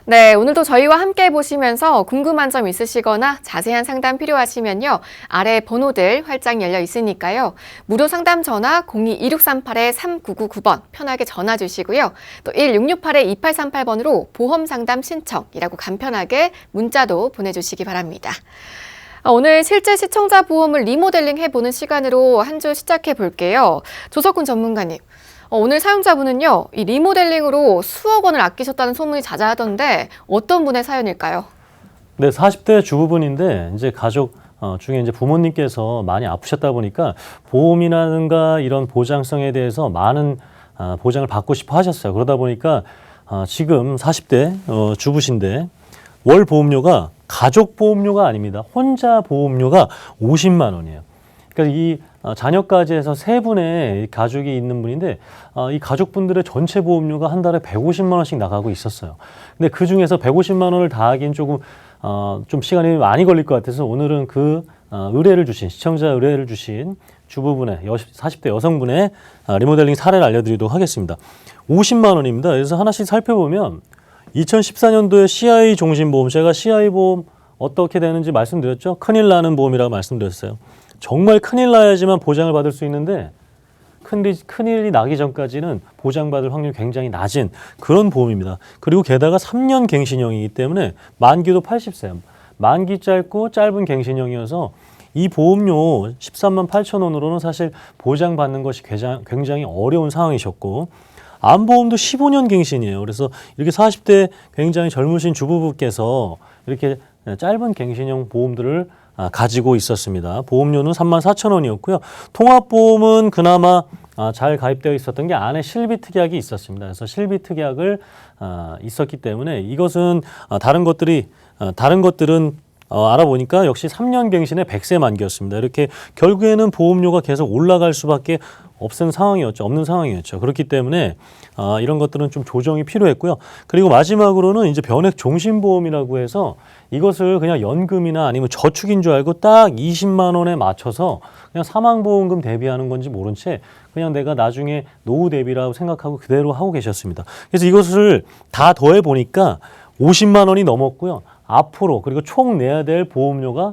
네, 오늘도 저희와 함께 보시면서 궁금한 점 있으시거나 자세한 상담 필요하시면요. 아래 번호들 활짝 열려 있으니까요. 무료 상담 전화 02-2638-3999번 편하게 전화 주시고요. 또 1668-2838번으로 보험 상담 신청이라고 간편하게 문자도 보내주시기 바랍니다. 오늘 실제 시청자 보험을 리모델링 해보는 시간으로 한 주 시작해 볼게요. 조석훈 전문가님. 오늘 사용자분은요, 이 리모델링으로 수억 원을 아끼셨다는 소문이 자자하던데 어떤 분의 사연일까요? 네, 40대 주부분인데 이제 가족 중에 이제 부모님께서 많이 아프셨다 보니까 보험이라든가 이런 보장성에 대해서 많은 보장을 받고 싶어 하셨어요. 그러다 보니까 지금 40대 주부신데 월 보험료가 가족 보험료가 아닙니다. 혼자 보험료가 50만 원이에요. 그러니까 이 자녀까지 해서 세 분의 가족이 있는 분인데 이 가족분들의 전체 보험료가 한 달에 150만 원씩 나가고 있었어요. 근데 그 중에서 150만 원을 다 하긴 조금 좀 시간이 많이 걸릴 것 같아서 오늘은 그 시청자 의뢰를 주신 주부분의 40대 여성분의 리모델링 사례를 알려드리도록 하겠습니다. 50만 원입니다. 그래서 하나씩 살펴보면 2014년도에 CI 종신보험, 제가 CI 보험 어떻게 되는지 말씀드렸죠? 큰일 나는 보험이라고 말씀드렸어요. 정말 큰일 나야지만 보장을 받을 수 있는데 큰일이 나기 전까지는 보장받을 확률이 굉장히 낮은 그런 보험입니다. 그리고 게다가 3년 갱신형이기 때문에 만기도 80세, 만기 짧고 짧은 갱신형이어서 이 보험료 13만 8천 원으로는 사실 보장받는 것이 굉장히 어려운 상황이셨고 암보험도 15년 갱신이에요. 그래서 이렇게 40대 굉장히 젊으신 주부분께서 이렇게 짧은 갱신형 보험들을 가지고 있었습니다. 보험료는 3만 4천 원이었고요. 통합보험은 그나마 잘 가입되어 있었던 게 안에 실비특약이 있었습니다. 그래서 실비특약을 있었기 때문에 이것은 다른 것들은 알아보니까 역시 3년 갱신에 100세 만기였습니다. 이렇게 결국에는 보험료가 계속 올라갈 수밖에 없는 상황이었죠. 그렇기 때문에 이런 것들은 좀 조정이 필요했고요. 그리고 마지막으로는 이제 변액 종신보험이라고 해서 이것을 그냥 연금이나 아니면 저축인 줄 알고 딱 20만 원에 맞춰서 그냥 사망보험금 대비하는 건지 모른 채 그냥 내가 나중에 노후 대비라고 생각하고 그대로 하고 계셨습니다. 그래서 이것을 다 더해 보니까 50만 원이 넘었고요. 앞으로 그리고 총 내야 될 보험료가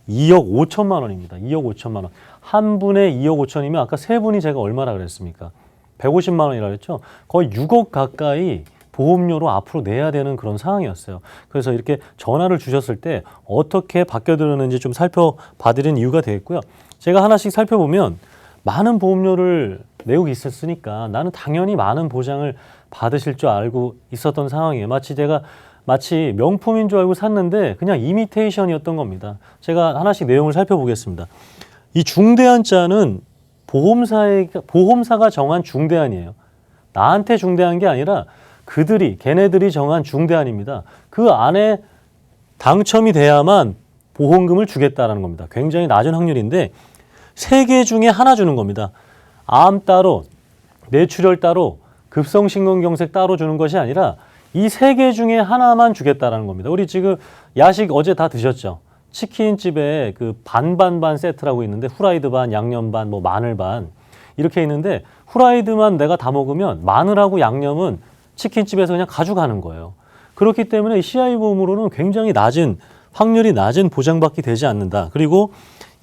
2억 5천만 원입니다. 2억 5천만 원. 한 분에 2억 5천이면 아까 세 분이 제가 얼마나 그랬습니까? 150만 원이라 그랬죠. 거의 6억 가까이 보험료로 앞으로 내야 되는 그런 상황이었어요. 그래서 이렇게 전화를 주셨을 때 어떻게 바뀌어들었는지 좀 살펴봐드리는 이유가 되겠고요. 제가 하나씩 살펴보면 많은 보험료를 내고 있었으니까 나는 당연히 많은 보장을 받으실 줄 알고 있었던 상황이에요. 마치 명품인 줄 알고 샀는데 그냥 이미테이션이었던 겁니다. 제가 하나씩 내용을 살펴보겠습니다. 이 중대한자는 보험사가 정한 중대한이에요. 나한테 중대한 게 아니라 걔네들이 정한 중대한입니다. 그 안에 당첨이 돼야만 보험금을 주겠다라는 겁니다. 굉장히 낮은 확률인데 3개 중에 하나 주는 겁니다. 암 따로, 뇌출혈 따로, 급성심근경색 따로 주는 것이 아니라 이 3개 중에 하나만 주겠다라는 겁니다. 우리 지금 야식 어제 다 드셨죠? 치킨집에 그 반반반 세트라고 있는데 후라이드 반, 양념 반, 마늘 반 이렇게 있는데 후라이드만 내가 다 먹으면 마늘하고 양념은 치킨집에서 그냥 가져가는 거예요. 그렇기 때문에 CI 보험으로는 굉장히 확률이 낮은 보장받기 되지 않는다. 그리고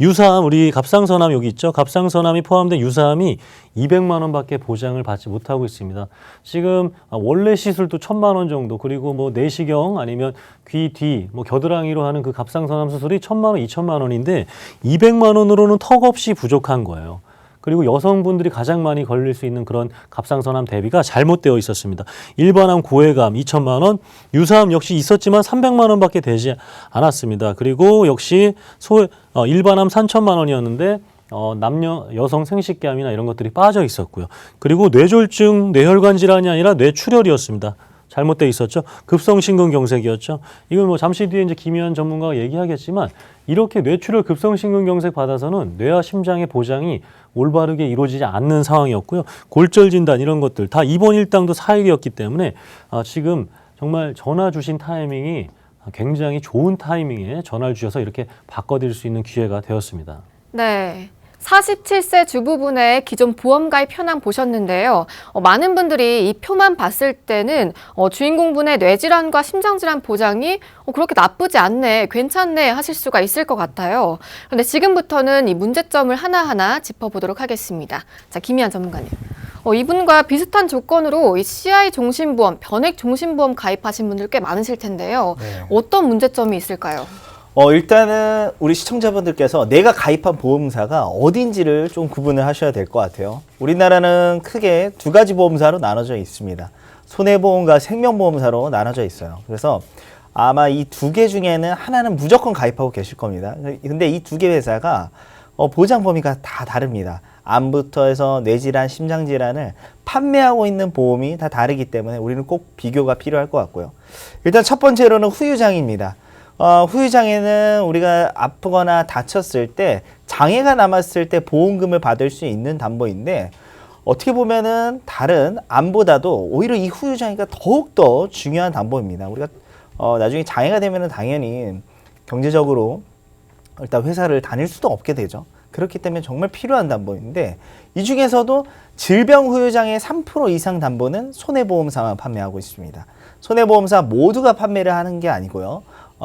유사암, 우리 갑상선암 여기 있죠? 갑상선암이 포함된 유사암이 200만 원밖에 보장을 받지 못하고 있습니다. 지금 원래 시술도 1,000만 원 정도, 그리고 내시경 아니면 귀 뒤, 겨드랑이로 하는 그 갑상선암 수술이 1,000만 원, 2,000만 원인데 200만 원으로는 턱없이 부족한 거예요. 그리고 여성분들이 가장 많이 걸릴 수 있는 그런 갑상선암 대비가 잘못되어 있었습니다. 일반암, 고해감 2천만 원, 유사암 역시 있었지만 300만 원밖에 되지 않았습니다. 그리고 역시 일반암 3천만 원이었는데 여성 생식기암이나 이런 것들이 빠져 있었고요. 그리고 뇌졸중, 뇌혈관 질환이 아니라 뇌출혈이었습니다. 잘못되어 있었죠. 급성심근경색이었죠. 이건 잠시 뒤에 이제 김희연 전문가가 얘기하겠지만 이렇게 뇌출혈 급성심근경색 받아서는 뇌와 심장의 보장이 올바르게 이루어지지 않는 상황이었고요. 골절 진단 이런 것들 다 입원 일당도 사액이었기 때문에 지금 정말 전화 주신 타이밍이 굉장히 좋은 타이밍에 전화를 주셔서 이렇게 바꿔드릴 수 있는 기회가 되었습니다. 네. 47세 주부분의 기존 보험 가입 현황 보셨는데요. 많은 분들이 이 표만 봤을 때는 주인공분의 뇌질환과 심장질환 보장이 그렇게 나쁘지 않네, 괜찮네 하실 수가 있을 것 같아요. 그런데 지금부터는 이 문제점을 하나하나 짚어보도록 하겠습니다. 자, 김희안 전문가님. 이분과 비슷한 조건으로 이 CI 종신보험, 변액 종신보험 가입하신 분들 꽤 많으실 텐데요. 네. 어떤 문제점이 있을까요? 일단은 우리 시청자분들께서 내가 가입한 보험사가 어딘지를 좀 구분을 하셔야 될 것 같아요. 우리나라는 크게 두 가지 보험사로 나눠져 있습니다. 손해보험과 생명보험사로 나눠져 있어요. 그래서 아마 이 두 개 중에는 하나는 무조건 가입하고 계실 겁니다. 근데 이 두 개 회사가 보장 범위가 다 다릅니다. 암부터 해서 뇌질환, 심장질환을 판매하고 있는 보험이 다 다르기 때문에 우리는 꼭 비교가 필요할 것 같고요. 일단 첫 번째로는 후유장애입니다. 후유장애는 우리가 아프거나 다쳤을 때 장애가 남았을 때 보험금을 받을 수 있는 담보인데 어떻게 보면은 다른 암보다도 오히려 이 후유장애가 더욱더 중요한 담보입니다. 우리가 나중에 장애가 되면은 당연히 경제적으로 일단 회사를 다닐 수도 없게 되죠. 그렇기 때문에 정말 필요한 담보인데 이 중에서도 질병 후유장애 3% 이상 담보는 손해보험사만 판매하고 있습니다. 손해보험사 모두가 판매를 하는 게 아니고요.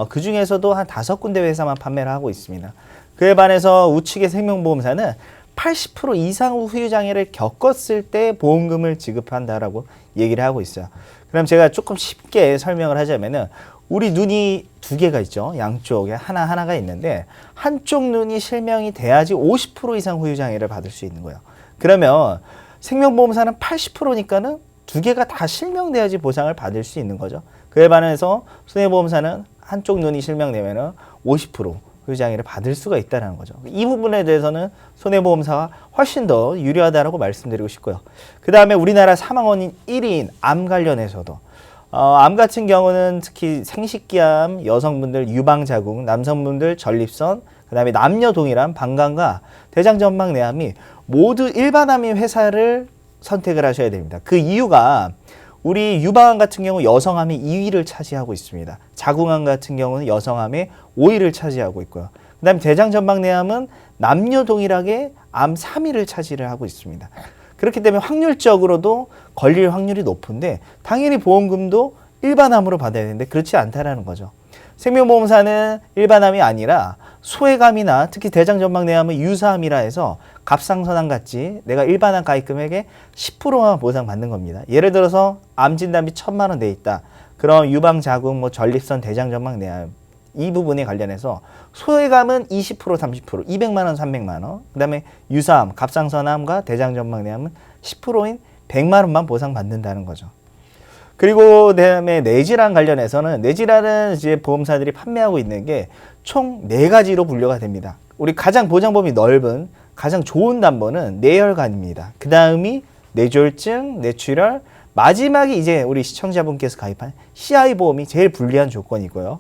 그 중에서도 한 5군데 회사만 판매를 하고 있습니다. 그에 반해서 우측의 생명보험사는 80% 이상 후유장애를 겪었을 때 보험금을 지급한다라고 얘기를 하고 있어요. 그럼 제가 조금 쉽게 설명을 하자면은 우리 눈이 두 개가 있죠. 양쪽에 하나가 있는데 한쪽 눈이 실명이 돼야지 50% 이상 후유장애를 받을 수 있는 거예요. 그러면 생명보험사는 80%니까는 두 개가 다 실명돼야지 보상을 받을 수 있는 거죠. 그에 반해서 손해보험사는 한쪽 눈이 실명되면은 50% 후유장애를 받을 수가 있다는 거죠. 이 부분에 대해서는 손해보험사가 훨씬 더 유리하다고 말씀드리고 싶고요. 그 다음에 우리나라 사망원인 1위인 암 관련해서도 암 같은 경우는 특히 생식기암, 여성분들 유방자궁, 남성분들 전립선, 그 다음에 남녀 동일한 방광과 대장전막내암이 모두 일반암인 회사를 선택을 하셔야 됩니다. 그 이유가 우리 유방암 같은 경우 여성암이 2위를 차지하고 있습니다. 자궁암 같은 경우는 여성암의 5위를 차지하고 있고요. 그 다음에 대장전막내암은 남녀 동일하게 암 3위를 차지를 하고 있습니다. 그렇기 때문에 확률적으로도 걸릴 확률이 높은데 당연히 보험금도 일반암으로 받아야 되는데 그렇지 않다라는 거죠. 생명보험사는 일반암이 아니라 소외감이나 특히 대장전막내암은 유사암이라 해서 갑상선암 같이 내가 일반암 가입금액의 10%만 보상받는 겁니다. 예를 들어서 암 진단비 1,000만 원 돼 있다. 그럼 유방자궁, 전립선, 대장전막내암 이 부분에 관련해서 소외감은 20%, 30%, 200만 원, 300만 원. 그다음에 유사암, 갑상선암과 대장전막내암은 10%인 100만 원만 보상받는다는 거죠. 그리고 그다음에 뇌질환 관련해서는 뇌질환은 이제 보험사들이 판매하고 있는 게 총 4가지로 분류가 됩니다. 우리 가장 보장 범위 넓은 가장 좋은 담보는 뇌혈관입니다. 그 다음이 뇌졸중, 뇌출혈, 마지막이 이제 우리 시청자분께서 가입한 CI 보험이 제일 불리한 조건이고요.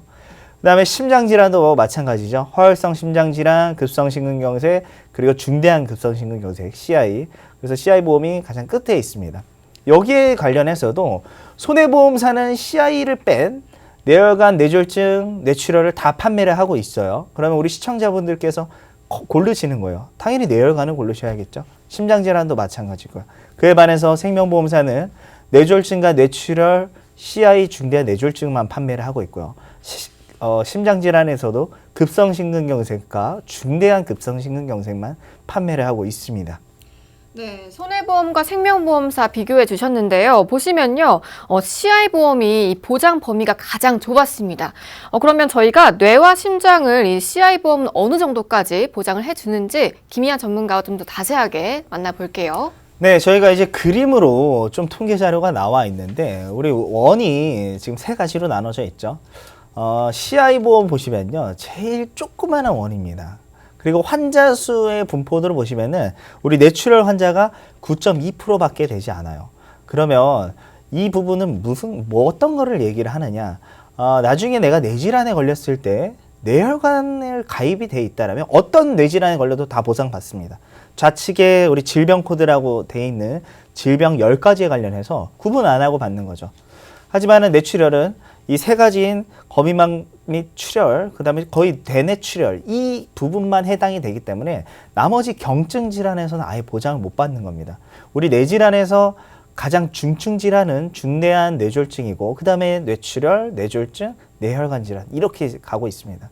그 다음에 심장질환도 마찬가지죠. 허혈성 심장질환, 급성심근경색, 그리고 중대한 급성심근경색, CI. 그래서 CI 보험이 가장 끝에 있습니다. 여기에 관련해서도 손해보험사는 CI를 뺀 뇌혈관, 뇌졸중, 뇌출혈을 다 판매를 하고 있어요. 그러면 우리 시청자분들께서 고르시는 거예요. 당연히 뇌혈관을 고르셔야겠죠. 심장질환도 마찬가지고요. 그에 반해서 생명보험사는 뇌졸중과 뇌출혈, CI 중대한 뇌졸중만 판매를 하고 있고요. 심장질환에서도 급성심근경색과 중대한 급성심근경색만 판매를 하고 있습니다. 네, 손해보험과 생명보험사 비교해 주셨는데요. 보시면요, CI 보험이 이 보장 범위가 가장 좁았습니다. 그러면 저희가 뇌와 심장을 이 CI 보험은 어느 정도까지 보장을 해주는지 김희안 전문가와 좀 더 자세하게 만나볼게요. 네, 저희가 이제 그림으로 좀 통계 자료가 나와 있는데 우리 원이 지금 3가지로 나눠져 있죠. CI 보험 보시면요, 제일 조그마한 원입니다. 그리고 환자 수의 분포도를 보시면은 우리 뇌출혈 환자가 9.2%밖에 되지 않아요. 그러면 이 부분은 어떤 거를 얘기를 하느냐? 나중에 내가 뇌질환에 걸렸을 때 뇌혈관을 가입이 돼 있다라면 어떤 뇌질환에 걸려도 다 보상받습니다. 좌측에 우리 질병 코드라고 돼 있는 질병 10가지에 관련해서 구분 안 하고 받는 거죠. 하지만은 뇌출혈은 이 3가지인 및 출혈, 그다음에 거의 대뇌 출혈 이 부분만 해당이 되기 때문에 나머지 경증 질환에서는 아예 보장을 못 받는 겁니다. 우리 뇌질환에서 가장 중증 질환은 중대한 뇌졸중이고 그다음에 뇌출혈, 뇌졸중, 뇌혈관 질환 이렇게 가고 있습니다.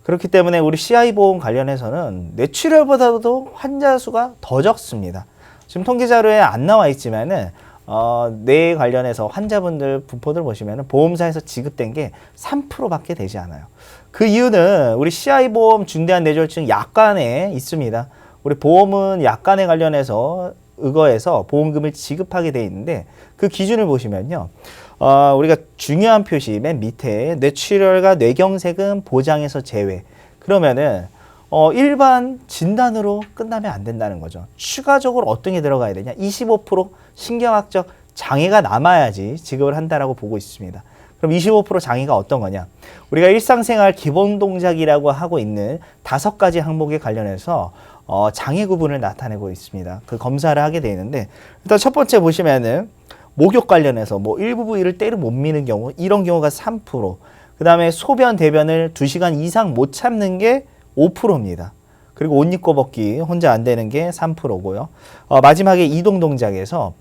그렇기 때문에 우리 CI 보험 관련해서는 뇌출혈보다도 환자 수가 더 적습니다. 지금 통계 자료에 안 나와 있지만은 뇌 관련해서 환자분들 분포들 보시면은 보험사에서 지급된 게 3%밖에 되지 않아요. 그 이유는 우리 CI 보험 중대한 뇌졸중 약관에 있습니다. 우리 보험은 약관에 관련해서 의거해서 보험금을 지급하게 돼 있는데 그 기준을 보시면요. 우리가 중요한 표시 맨 밑에 뇌출혈과 뇌경색은 보장에서 제외. 그러면은 일반 진단으로 끝나면 안 된다는 거죠. 추가적으로 어떤 게 들어가야 되냐? 25% 신경학적 장애가 남아야지 지급을 한다라고 보고 있습니다. 그럼 25% 장애가 어떤 거냐? 우리가 일상생활 기본 동작이라고 하고 있는 5가지 항목에 관련해서 장애 구분을 나타내고 있습니다. 그 검사를 하게 되는데 일단 첫 번째 보시면은 목욕 관련해서 뭐 일부 부위를 때려 못 미는 경우 이런 경우가 3%, 그 다음에 소변 대변을 2시간 이상 못 참는 게 5%입니다. 그리고 옷 입고 벗기 혼자 안 되는 게 3%고요. 마지막에 이동 동작에서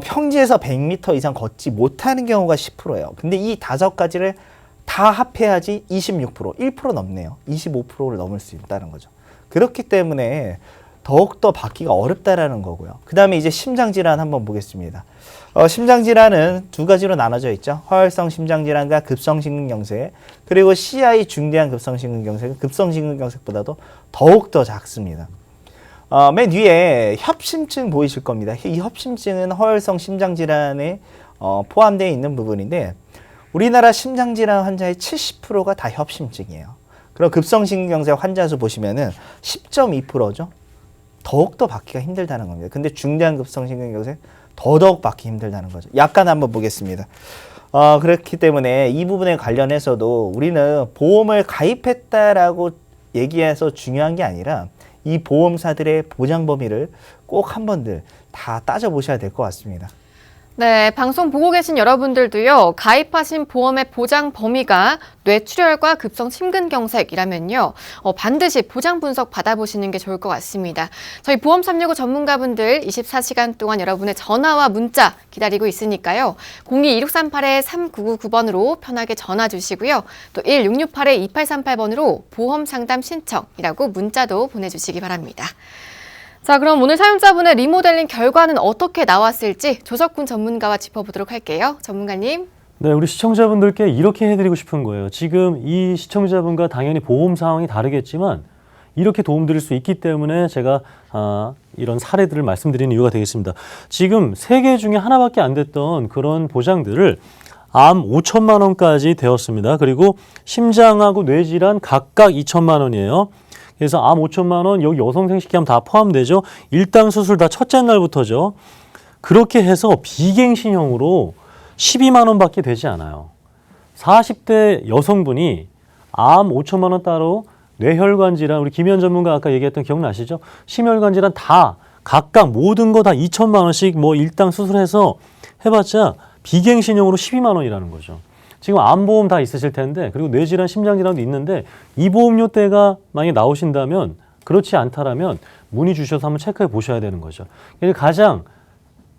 평지에서 100m 이상 걷지 못하는 경우가 10%예요. 근데 이 5가지를 다 합해야지 26%, 1% 넘네요. 25%를 넘을 수 있다는 거죠. 그렇기 때문에 더욱더 받기가 어렵다라는 거고요. 그 다음에 이제 심장질환 한번 보겠습니다. 심장질환은 2가지로 나눠져 있죠. 허혈성 심장질환과 급성심근경색, 그리고 CI 중대한 급성심근경색은 급성심근경색보다도 더욱더 작습니다. 맨 위에 협심증 보이실 겁니다. 이 협심증은 허혈성 심장질환에 포함되어 있는 부분인데 우리나라 심장질환 환자의 70%가 다 협심증이에요. 그럼 급성심근경색 환자 수 보시면은 10.2%죠. 더욱더 받기가 힘들다는 겁니다. 근데 중대한 급성심근경색 더더욱 받기 힘들다는 거죠. 약간 한번 보겠습니다. 그렇기 때문에 이 부분에 관련해서도 우리는 보험을 가입했다라고 얘기해서 중요한 게 아니라 이 보험사들의 보장 범위를 꼭 한 번들 다 따져보셔야 될 것 같습니다. 네, 방송 보고 계신 여러분들도요, 가입하신 보험의 보장 범위가 뇌출혈과 급성 심근경색이라면요, 반드시 보장 분석 받아보시는 게 좋을 것 같습니다. 저희 보험 365 전문가분들 24시간 동안 여러분의 전화와 문자 기다리고 있으니까요, 02-2638-3999번으로 편하게 전화 주시고요, 또 1668-2838번으로 보험 상담 신청이라고 문자도 보내주시기 바랍니다. 자, 그럼 오늘 사용자분의 리모델링 결과는 어떻게 나왔을지 조석훈 전문가와 짚어보도록 할게요. 전문가님. 네, 우리 시청자분들께 이렇게 해드리고 싶은 거예요. 지금 이 시청자분과 당연히 보험 상황이 다르겠지만 이렇게 도움드릴 수 있기 때문에 제가 이런 사례들을 말씀드리는 이유가 되겠습니다. 지금 3개 중에 하나밖에 안 됐던 그런 보장들을 암 5천만 원까지 되었습니다. 그리고 심장하고 뇌질환 각각 2천만 원이에요. 그래서 암 5천만 원, 여기 여성 생식기암 다 포함되죠. 일당 수술 다 첫째 날부터죠. 그렇게 해서 비갱신형으로 12만 원밖에 되지 않아요. 40대 여성분이 암 5천만 원 따로 뇌혈관 질환, 우리 김현 전문가 아까 얘기했던 기억나시죠? 심혈관 질환 다 각각 모든 거 다 2천만 원씩 뭐 일당 수술해서 해봤자 비갱신형으로 12만 원이라는 거죠. 지금 암보험 다 있으실 텐데, 그리고 뇌질환, 심장질환도 있는데 이 보험료대가 만약에 나오신다면, 그렇지 않다라면 문의 주셔서 한번 체크해 보셔야 되는 거죠. 그래서 가장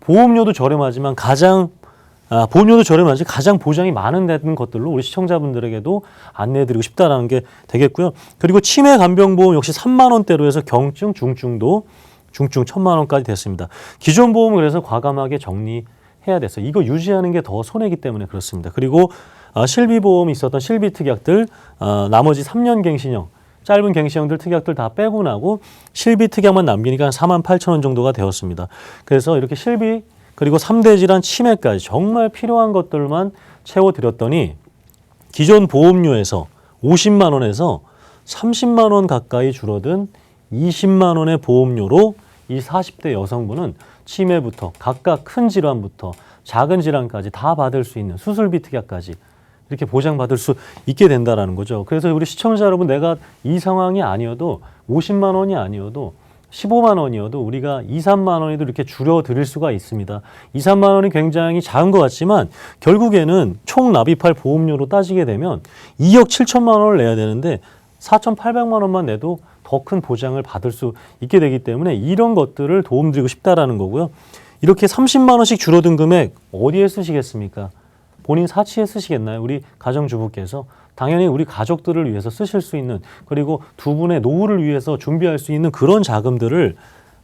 보험료도 저렴하지만 보험료도 저렴하지 가장 보장이 많은 것들로 우리 시청자분들에게도 안내해드리고 싶다라는 게 되겠고요. 그리고 치매 간병보험 역시 3만 원대로 해서 경증, 중증도 중증 1,000만 원까지 됐습니다. 기존 보험은 그래서 과감하게 정리해야 됐어요. 이거 유지하는 게 더 손해이기 때문에 그렇습니다. 그리고 실비보험이 있었던 실비 특약들, 나머지 3년 갱신형, 짧은 갱신형들 특약들 다 빼고 나고 실비 특약만 남기니까 48,000원 정도가 되었습니다. 그래서 이렇게 실비 그리고 3대 질환 치매까지 정말 필요한 것들만 채워드렸더니 기존 보험료에서 50만 원에서 30만 원 가까이 줄어든 20만 원의 보험료로 이 40대 여성분은 치매부터 각각 큰 질환부터 작은 질환까지 다 받을 수 있는 수술비 특약까지 이렇게 보장받을 수 있게 된다는 거죠. 그래서 우리 시청자 여러분, 내가 이 상황이 아니어도 50만 원이 아니어도 15만 원이어도 우리가 2, 3만 원에도 이렇게 줄여드릴 수가 있습니다. 2, 3만 원이 굉장히 작은 것 같지만 결국에는 총 납입할 보험료로 따지게 되면 2억 7천만 원을 내야 되는데 4,800만 원만 내도 더 큰 보장을 받을 수 있게 되기 때문에 이런 것들을 도움드리고 싶다라는 거고요. 이렇게 30만 원씩 줄어든 금액 어디에 쓰시겠습니까? 본인 사치에 쓰시겠나요? 우리 가정주부께서 당연히 우리 가족들을 위해서 쓰실 수 있는, 그리고 두 분의 노후를 위해서 준비할 수 있는 그런 자금들을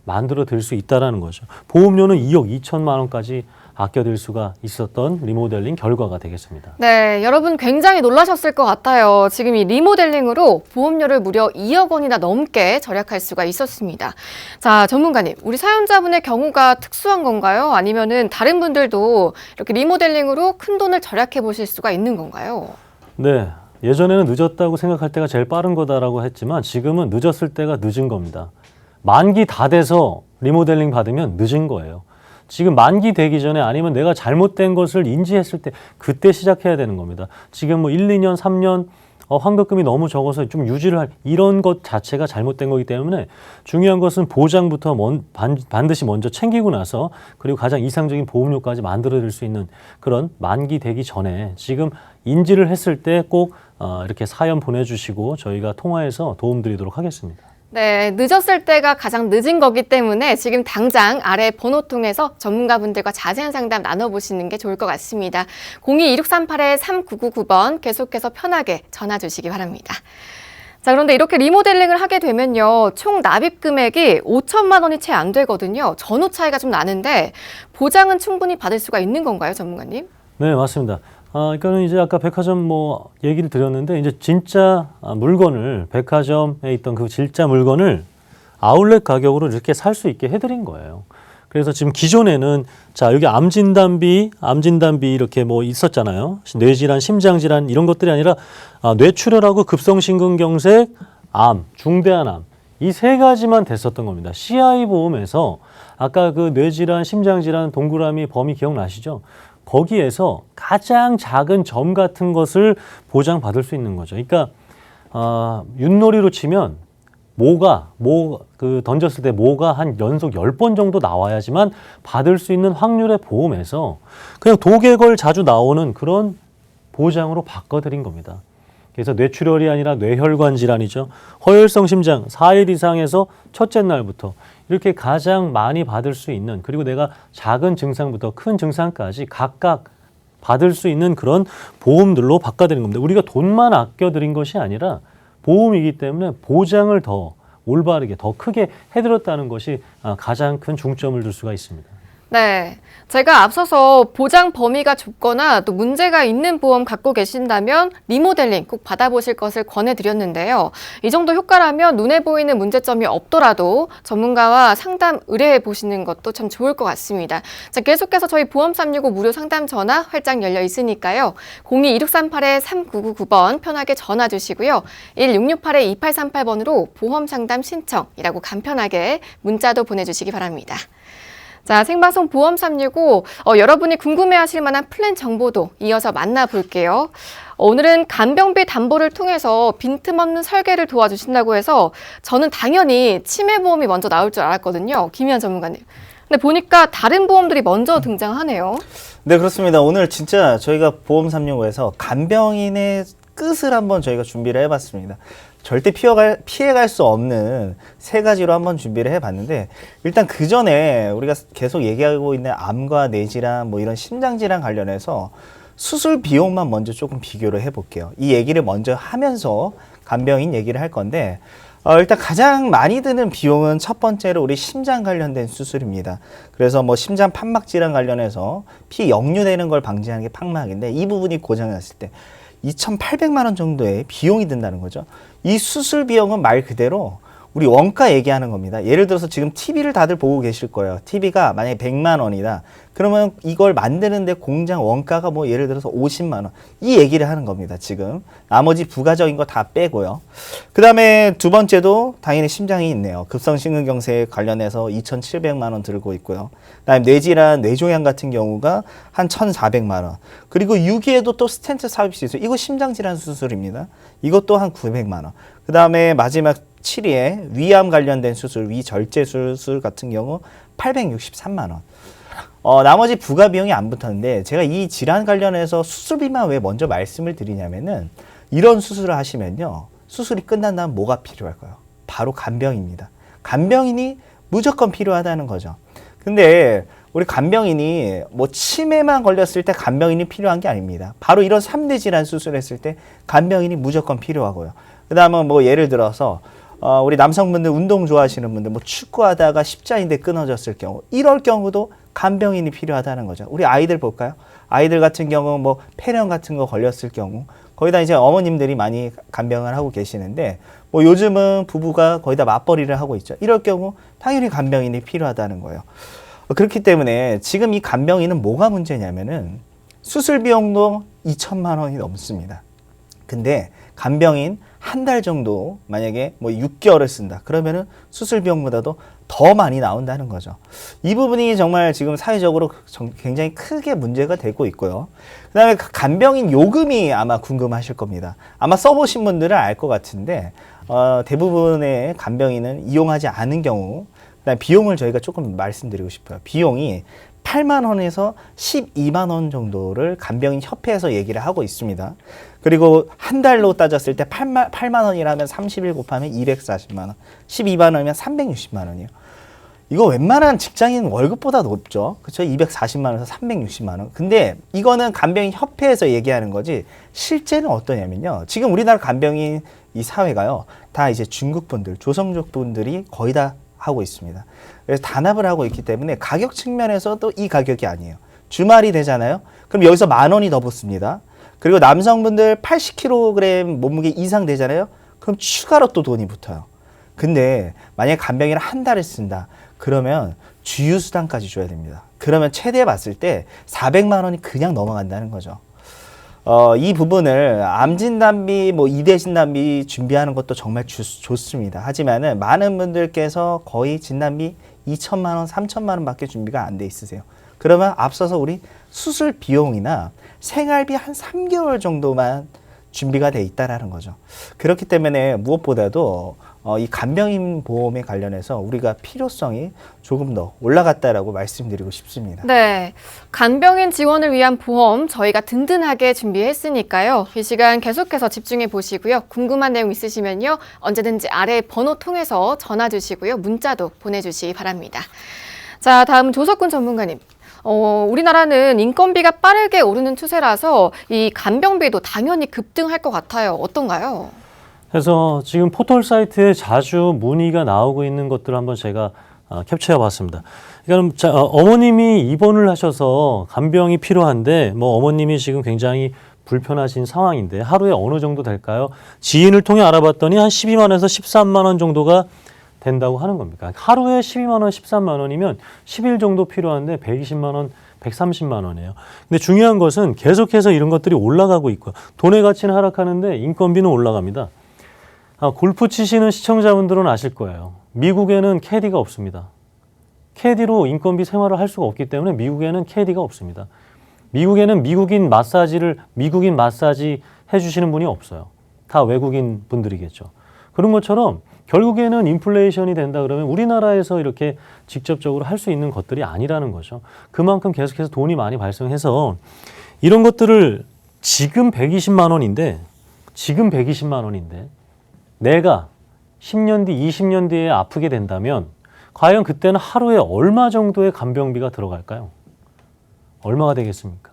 만들어 드릴 수 있다는 거죠. 보험료는 2억 2천만 원까지 아껴드릴 수가 있었던 리모델링 결과가 되겠습니다. 네, 여러분 굉장히 놀라셨을 것 같아요. 지금 이 리모델링으로 보험료를 무려 2억 원이나 넘게 절약할 수가 있었습니다. 자, 전문가님, 우리 사연자분의 경우가 특수한 건가요? 아니면은 다른 분들도 이렇게 리모델링으로 큰 돈을 절약해 보실 수가 있는 건가요? 네, 예전에는 늦었다고 생각할 때가 제일 빠른 거다라고 했지만 지금은 늦었을 때가 늦은 겁니다. 만기 다 돼서 리모델링 받으면 늦은 거예요. 지금 만기 되기 전에 아니면 내가 잘못된 것을 인지했을 때 그때 시작해야 되는 겁니다. 지금 뭐 1, 2년, 3년 환급금이 너무 적어서 좀 유지를 할 이런 것 자체가 잘못된 거기 때문에 중요한 것은 보장부터 반드시 먼저 챙기고 나서 그리고 가장 이상적인 보험료까지 만들어낼 수 있는 그런 만기 되기 전에 지금 인지를 했을 때 꼭 이렇게 사연 보내주시고 저희가 통화해서 도움드리도록 하겠습니다. 네, 늦었을 때가 가장 늦은 거기 때문에 지금 당장 아래 번호 통해서 전문가분들과 자세한 상담 나눠보시는 게 좋을 것 같습니다. 02-2638-3999번 계속해서 편하게 전화 주시기 바랍니다. 자, 그런데 이렇게 리모델링을 하게 되면요, 총 납입 금액이 5천만 원이 채 안 되거든요. 전후 차이가 좀 나는데 보장은 충분히 받을 수가 있는 건가요, 전문가님? 네, 맞습니다. 그러니까는 이제 아까 백화점 뭐 얘기를 드렸는데 이제 진짜 물건을 백화점에 있던 그 진짜 물건을 아울렛 가격으로 이렇게 살 수 있게 해드린 거예요. 그래서 지금 기존에는 자 여기 암진단비 이렇게 뭐 있었잖아요. 뇌질환, 심장질환 이런 것들이 아니라 뇌출혈하고 급성심근경색, 암, 중대한 암 이 세 가지만 됐었던 겁니다. CI 보험에서 아까 그 뇌질환, 심장질환 동그라미 범위 기억나시죠? 거기에서 가장 작은 점 같은 것을 보장받을 수 있는 거죠. 그러니까 윷놀이로 치면 던졌을 때 모가 한 연속 10번 정도 나와야지만 받을 수 있는 확률의 보험에서 그냥 도개걸 자주 나오는 그런 보장으로 바꿔드린 겁니다. 그래서 뇌출혈이 아니라 뇌혈관 질환이죠. 허혈성 심장 4일 이상에서 첫째 날부터 이렇게 가장 많이 받을 수 있는, 그리고 내가 작은 증상부터 큰 증상까지 각각 받을 수 있는 그런 보험들로 바꿔드린 겁니다. 우리가 돈만 아껴드린 것이 아니라 보험이기 때문에 보장을 더 올바르게 더 크게 해드렸다는 것이 가장 큰 중점을 둘 수가 있습니다. 네, 제가 앞서서 보장 범위가 좁거나 또 문제가 있는 보험 갖고 계신다면 리모델링 꼭 받아보실 것을 권해드렸는데요. 이 정도 효과라면 눈에 보이는 문제점이 없더라도 전문가와 상담 의뢰해 보시는 것도 참 좋을 것 같습니다. 자, 계속해서 저희 보험 365 무료 상담 전화 활짝 열려 있으니까요. 02-2638-3999번 편하게 전화 주시고요. 1668-2838번으로 보험 상담 신청이라고 간편하게 문자도 보내주시기 바랍니다. 자, 생방송 보험 365 여러분이 궁금해하실 만한 플랜 정보도 이어서 만나볼게요. 오늘은 간병비 담보를 통해서 빈틈없는 설계를 도와주신다고 해서 저는 당연히 치매보험이 먼저 나올 줄 알았거든요. 김희연 전문가님. 근데 보니까 다른 보험들이 먼저 등장하네요. 네, 그렇습니다. 오늘 진짜 저희가 보험 365에서 간병인의 끝을 한번 저희가 준비를 해봤습니다. 절대 피해갈 수 없는 세 가지로 한번 준비를 해봤는데, 일단 그 전에 우리가 계속 얘기하고 있는 암과 뇌질환, 뭐 이런 심장질환 관련해서 수술 비용만 먼저 조금 비교를 해볼게요. 이 얘기를 먼저 하면서 간병인 얘기를 할 건데, 일단 가장 많이 드는 비용은 첫 번째로 우리 심장 관련된 수술입니다. 그래서 뭐 심장 판막 질환 관련해서 피 역류되는 걸 방지하는 게 판막인데, 이 부분이 고장이 났을 때 2,800만 원 정도의 비용이 든다는 거죠. 이 수술 비용은 말 그대로 우리 원가 얘기하는 겁니다. 예를 들어서 지금 TV를 다들 보고 계실 거예요. TV가 만약에 100만 원이다. 그러면 이걸 만드는데 공장 원가가 뭐 예를 들어서 50만 원. 이 얘기를 하는 겁니다. 지금 나머지 부가적인 거 다 빼고요. 그 다음에 두 번째도 당연히 심장이 있네요. 급성심근경색 관련해서 2,700만 원 들고 있고요. 그 다음에 뇌질환, 뇌종양 같은 경우가 한 1,400만 원. 그리고 6위에도 또 스텐트 삽입이 있어요. 이거 심장질환 수술입니다. 이것도 한 900만 원. 그 다음에 마지막 17위에 위암 관련된 수술, 위절제 수술 같은 경우 863만 원. 나머지 부가 비용이 안 붙었는데 제가 이 질환 관련해서 수술비만 왜 먼저 말씀을 드리냐면은 이런 수술을 하시면요. 수술이 끝난 다음 뭐가 필요할까요? 바로 간병입니다. 간병인이 무조건 필요하다는 거죠. 근데 우리 간병인이 뭐 치매만 걸렸을 때 간병인이 필요한 게 아닙니다. 바로 이런 3대 질환 수술했을 때 간병인이 무조건 필요하고요. 그 다음에 뭐 예를 들어서 우리 남성분들 운동 좋아하시는 분들 뭐 축구하다가 십자인대 끊어졌을 경우 이럴 경우도 간병인이 필요하다는 거죠. 우리 아이들 볼까요? 아이들 같은 경우 뭐 폐렴 같은 거 걸렸을 경우 거의 다 이제 어머님들이 많이 간병을 하고 계시는데 뭐 요즘은 부부가 거의 다 맞벌이를 하고 있죠. 이럴 경우 당연히 간병인이 필요하다는 거예요. 그렇기 때문에 지금 이 간병인은 뭐가 문제냐면은 수술 비용도 2천만 원이 넘습니다. 근데 간병인 한 달 정도 만약에 뭐 6개월을 쓴다. 그러면은 수술 비용보다도 더 많이 나온다는 거죠. 이 부분이 정말 지금 사회적으로 굉장히 크게 문제가 되고 있고요. 그다음에 간병인 요금이 아마 궁금하실 겁니다. 아마 써보신 분들은 알 것 같은데 대부분의 간병인은 이용하지 않은 경우 그다음에 비용을 저희가 조금 말씀드리고 싶어요. 비용이 8만 원에서 12만 원 정도를 간병인 협회에서 얘기를 하고 있습니다. 그리고 한 달로 따졌을 때 8만 원이라면 30일 곱하면 240만 원, 12만 원이면 360만 원이에요. 이거 웬만한 직장인 월급보다 높죠. 그렇죠? 240만 원에서 360만 원. 근데 이거는 간병인 협회에서 얘기하는 거지 실제는 어떠냐면요. 지금 우리나라 간병인 이 사회가요. 다 이제 중국 분들, 조선족 분들이 거의 다 하고 있습니다. 그래서 단합을 하고 있기 때문에 가격 측면에서도 이 가격이 아니에요. 주말이 되잖아요. 그럼 여기서 만 원이 더 붙습니다. 그리고 남성분들 80kg 몸무게 이상 되잖아요. 그럼 추가로 또 돈이 붙어요. 근데 만약에 간병인을 한 달을 쓴다. 그러면 주유수당까지 줘야 됩니다. 그러면 최대 봤을 때 400만 원이 그냥 넘어간다는 거죠. 이 부분을 암진단비, 뭐 이대 진단비 준비하는 것도 정말 좋습니다. 하지만은 많은 분들께서 거의 진단비 2천만 원, 3천만 원밖에 준비가 안 돼 있으세요. 그러면 앞서서 우리 수술 비용이나 생활비 한 3개월 정도만 준비가 돼 있다라는 거죠. 그렇기 때문에 무엇보다도 이 간병인 보험에 관련해서 우리가 필요성이 조금 더 올라갔다라고 말씀드리고 싶습니다. 네, 간병인 지원을 위한 보험 저희가 든든하게 준비했으니까요. 이 시간 계속해서 집중해 보시고요. 궁금한 내용 있으시면요. 언제든지 아래 번호 통해서 전화 주시고요. 문자도 보내주시기 바랍니다. 자, 다음 조석군 전문가님. 우리나라는 인건비가 빠르게 오르는 추세라서 이 간병비도 당연히 급등할 것 같아요. 어떤가요? 그래서 지금 포털 사이트에 자주 문의가 나오고 있는 것들을 한번 제가 캡처해 봤습니다. 그러니까 어머님이 입원을 하셔서 간병이 필요한데 뭐 어머님이 지금 굉장히 불편하신 상황인데 하루에 어느 정도 될까요? 지인을 통해 알아봤더니 한 12만 원에서 13만 원 정도가 된다고 하는 겁니다. 하루에 12만 원, 13만 원이면 10일 정도 필요한데 120만 원, 130만 원이에요. 근데 중요한 것은 계속해서 이런 것들이 올라가고 있고 돈의 가치는 하락하는데 인건비는 올라갑니다. 골프 치시는 시청자분들은 아실 거예요. 미국에는 캐디가 없습니다. 캐디로 인건비 생활을 할 수가 없기 때문에 미국에는 캐디가 없습니다. 미국에는 미국인 마사지 해주시는 분이 없어요. 다 외국인 분들이겠죠. 그런 것처럼 결국에는 인플레이션이 된다 그러면 우리나라에서 이렇게 직접적으로 할 수 있는 것들이 아니라는 거죠. 그만큼 계속해서 돈이 많이 발생해서 이런 것들을 지금 120만 원인데 내가 10년 뒤, 20년 뒤에 아프게 된다면 과연 그때는 하루에 얼마 정도의 간병비가 들어갈까요? 얼마가 되겠습니까?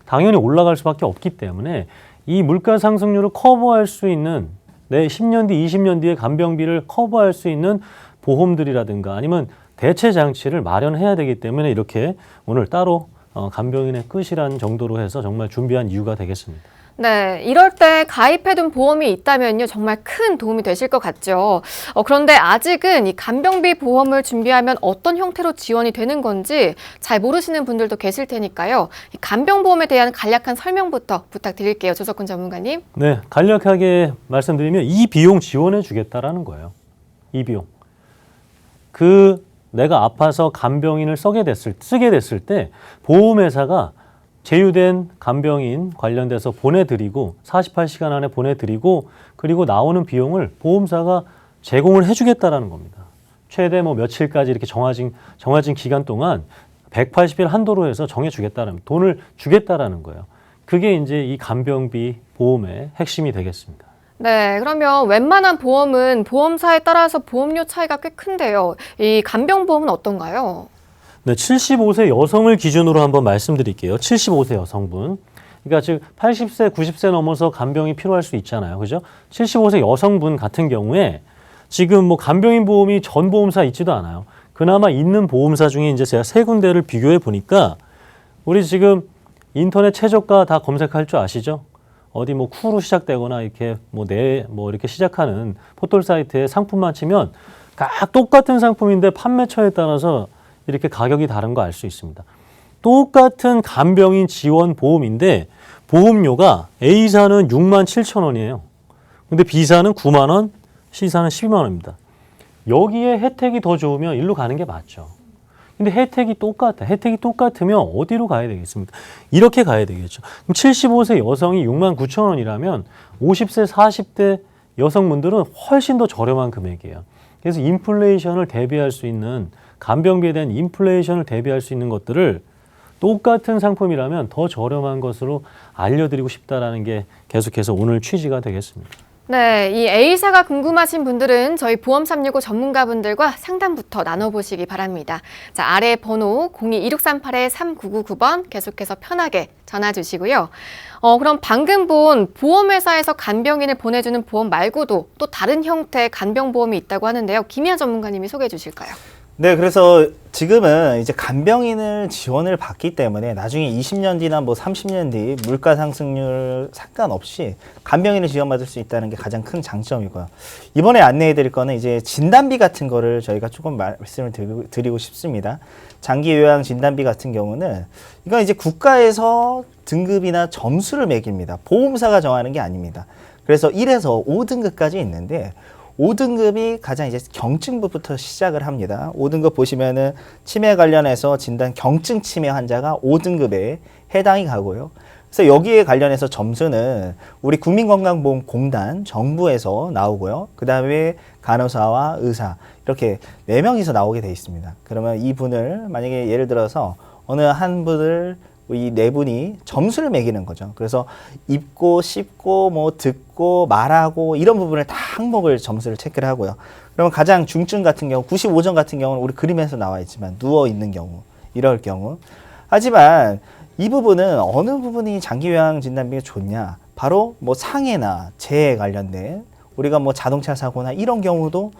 당연히 올라갈 수밖에 없기 때문에 이 물가 상승률을 커버할 수 있는 내 10년 뒤, 20년 뒤에 간병비를 커버할 수 있는 보험들이라든가 아니면 대체 장치를 마련해야 되기 때문에 이렇게 오늘 따로 간병인의 끝이라는 정도로 해서 정말 준비한 이유가 되겠습니다. 네, 이럴 때 가입해둔 보험이 있다면요, 정말 큰 도움이 되실 것 같죠. 그런데 아직은 이 간병비 보험을 준비하면 어떤 형태로 지원이 되는 건지 잘 모르시는 분들도 계실 테니까요. 이 간병보험에 대한 간략한 설명부터 부탁드릴게요, 조석군 전문가님. 네, 간략하게 말씀드리면 이 비용 지원해 주겠다라는 거예요. 이 비용. 내가 아파서 간병인을 쓰게 됐을 때 보험회사가 제휴된 간병인 관련돼서 보내드리고 48시간 안에 보내드리고 그리고 나오는 비용을 보험사가 제공을 해주겠다라는 겁니다. 최대 뭐 며칠까지 이렇게 정해진 기간 동안 180일 한도로 해서 정해주겠다는 돈을 주겠다라는 거예요. 그게 이제 이 간병비 보험의 핵심이 되겠습니다. 네, 그러면 웬만한 보험은 보험사에 따라서 보험료 차이가 꽤 큰데요. 이 간병보험은 어떤가요? 네, 75세 여성을 기준으로 한번 말씀드릴게요. 75세 여성분. 그러니까 즉 80세, 90세 넘어서 간병이 필요할 수 있잖아요. 그죠? 75세 여성분 같은 경우에 지금 뭐 간병인 보험이 전 보험사 있지도 않아요. 그나마 있는 보험사 중에 이제 제가 세 군데를 비교해 보니까 우리 지금 인터넷 최저가 다 검색할 줄 아시죠? 어디 뭐 쿠로 시작되거나 이렇게 뭐 이렇게 시작하는 포털 사이트에 상품만 치면 각 똑같은 상품인데 판매처에 따라서 이렇게 가격이 다른 거 알 수 있습니다. 똑같은 간병인 지원 보험인데 보험료가 A사는 6만 7천 원이에요. 근데 B사는 9만 원, C사는 12만 원입니다. 여기에 혜택이 더 좋으면 일로 가는 게 맞죠. 근데 혜택이 똑같아. 혜택이 똑같으면 어디로 가야 되겠습니까? 이렇게 가야 되겠죠. 그럼 75세 여성이 6만 9천 원이라면 50세, 40대 여성분들은 훨씬 더 저렴한 금액이에요. 그래서 인플레이션을 대비할 수 있는 간병비에 대한 인플레이션을 대비할 수 있는 것들을 똑같은 상품이라면 더 저렴한 것으로 알려드리고 싶다라는 게 계속해서 오늘 취지가 되겠습니다. 네, 이 A사가 궁금하신 분들은 저희 보험365 전문가분들과 상담부터 나눠보시기 바랍니다. 자, 아래 번호 02-2638-3999번 계속해서 편하게 전화 주시고요. 그럼 방금 본 보험회사에서 간병인을 보내주는 보험 말고도 또 다른 형태의 간병보험이 있다고 하는데요. 김희아 전문가님이 소개해 주실까요? 네, 그래서 지금은 이제 간병인을 지원을 받기 때문에 나중에 20년 뒤나 뭐 30년 뒤 물가 상승률 상관없이 간병인을 지원받을 수 있다는 게 가장 큰 장점이고요. 이번에 안내해 드릴 거는 이제 진단비 같은 거를 저희가 조금 말씀을 드리고 싶습니다. 장기 요양 진단비 같은 경우는 이건 이제 국가에서 등급이나 점수를 매깁니다. 보험사가 정하는 게 아닙니다. 그래서 1에서 5등급까지 있는데 5등급이 가장 이제 경증부부터 시작을 합니다. 5등급 보시면은 치매 관련해서 진단 경증 치매 환자가 5등급에 해당이 가고요. 그래서 여기에 관련해서 점수는 우리 국민건강보험공단 정부에서 나오고요. 그 다음에 간호사와 의사 이렇게 4명이서 나오게 돼 있습니다. 그러면 이분을 만약에 예를 들어서 어느 한 분을 이 네 분이 점수를 매기는 거죠. 그래서 입고, 씹고, 뭐 듣고, 말하고 이런 부분을 다 항목을 점수를 체크를 하고요. 그러면 가장 중증 같은 경우, 95점 같은 경우는 우리 그림에서 나와 있지만 누워 있는 경우, 이럴 경우. 하지만 이 부분은 어느 부분이 장기 요양 진단비가 좋냐? 바로 뭐 상해나 재해 관련된 우리가 뭐 자동차 사고나 이런 경우도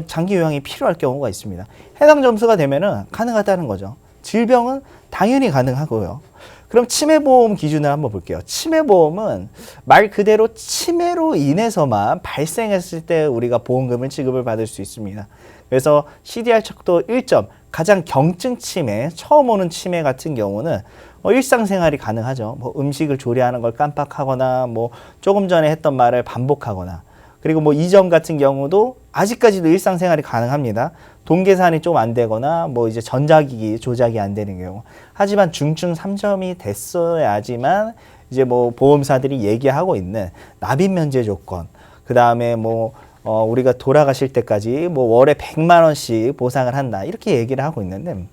장기 요양이 필요할 경우가 있습니다. 해당 점수가 되면은 가능하다는 거죠. 질병은 당연히 가능하고요. 그럼 치매보험 기준을 한번 볼게요. 치매보험은 말 그대로 치매로 인해서만 발생했을 때 우리가 보험금을 지급을 받을 수 있습니다. 그래서 CDR 척도 1점, 가장 경증 치매, 처음 오는 치매 같은 경우는 일상생활이 가능하죠. 뭐 음식을 조리하는 걸 깜빡하거나 뭐 조금 전에 했던 말을 반복하거나 그리고 뭐 2점 같은 경우도 아직까지도 일상생활이 가능합니다. 돈 계산이 좀 안 되거나 뭐 이제 전자기기 조작이 안 되는 경우. 하지만 중증 3점이 됐어야지만 이제 뭐 보험사들이 얘기하고 있는 납입 면제 조건. 그다음에 뭐 우리가 돌아가실 때까지 뭐 월에 100만 원씩 보상을 한다. 이렇게 얘기를 하고 있는데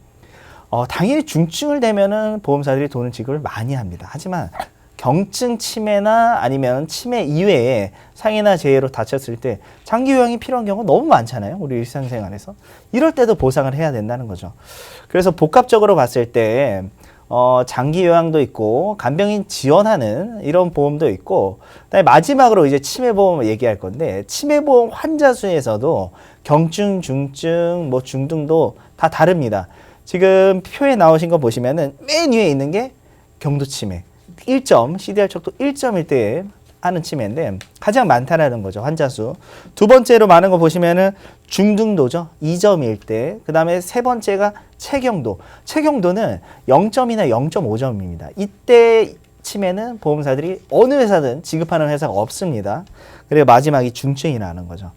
당연히 중증을 되면은 보험사들이 돈을 지급을 많이 합니다. 하지만 경증 치매나 아니면 치매 이외에 상해나 재해로 다쳤을 때 장기 요양이 필요한 경우가 너무 많잖아요. 우리 일상생활에서. 이럴 때도 보상을 해야 된다는 거죠. 그래서 복합적으로 봤을 때 장기 요양도 있고 간병인 지원하는 이런 보험도 있고 그다음에 마지막으로 이제 치매보험을 얘기할 건데 치매보험 환자 수에서도 경증, 중증, 뭐 중등도 다 다릅니다. 지금 표에 나오신 거 보시면은 맨 위에 있는 게 경도치매. 1점, CDR 척도 1점일 때 하는 치매인데 가장 많다라는 거죠. 환자 수. 두 번째로 많은 거 보시면은 중등도죠. 2점일 때. 그 다음에 세 번째가 체경도. 체경도는 0점이나 0.5점입니다. 이때 치매는 보험사들이 어느 회사든 지급하는 회사가 없습니다. 그리고 마지막이 중증이라는 거죠.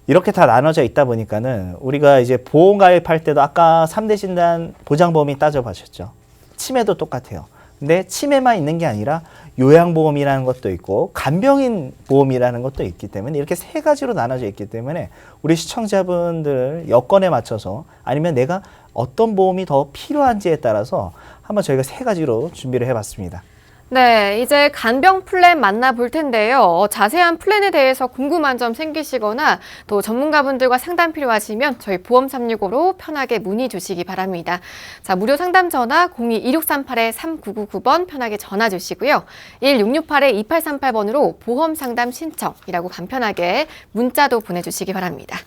이렇게 다 나눠져 있다 보니까는 우리가 이제 보험 가입할 때도 아까 3대 진단 보장보험이 따져보셨죠. 치매도 똑같아요. 근데 치매만 있는 게 아니라 요양보험이라는 것도 있고 간병인 보험이라는 것도 있기 때문에 이렇게 세 가지로 나눠져 있기 때문에 우리 시청자분들 여건에 맞춰서 아니면 내가 어떤 보험이 더 필요한지에 따라서 한번 저희가 세 가지로 준비를 해봤습니다. 네, 이제 간병 플랜 만나볼 텐데요. 자세한 플랜에 대해서 궁금한 점 생기시거나 또 전문가분들과 상담 필요하시면 저희 보험 365로 편하게 문의 주시기 바랍니다. 자, 무료 상담 전화 02-2638-3999번 편하게 전화 주시고요. 1668-2838번으로 보험 상담 신청이라고 간편하게 문자도 보내주시기 바랍니다.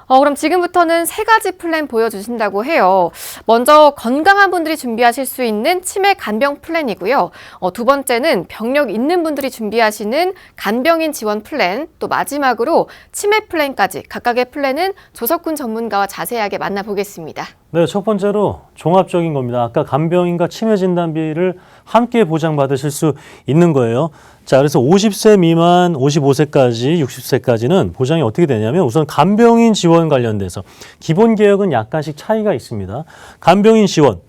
그럼 지금부터는 세 가지 플랜 보여주신다고 해요. 먼저 건강한 분들이 준비하실 수 있는 치매 간병 플랜이고요. 두 번째는 병력 있는 분들이 준비하시는 간병인 지원 플랜, 또 마지막으로 치매 플랜까지 각각의 플랜은 조석훈 전문가와 자세하게 만나보겠습니다. 네, 첫 번째로 종합적인 겁니다. 아까 간병인과 치매 진단비를 함께 보장받으실 수 있는 거예요. 자, 그래서 50세 미만, 55세까지, 60세까지는 보장이 어떻게 되냐면 우선 간병인 지원 관련돼서 기본 계약은 약간씩 차이가 있습니다. 간병인 지원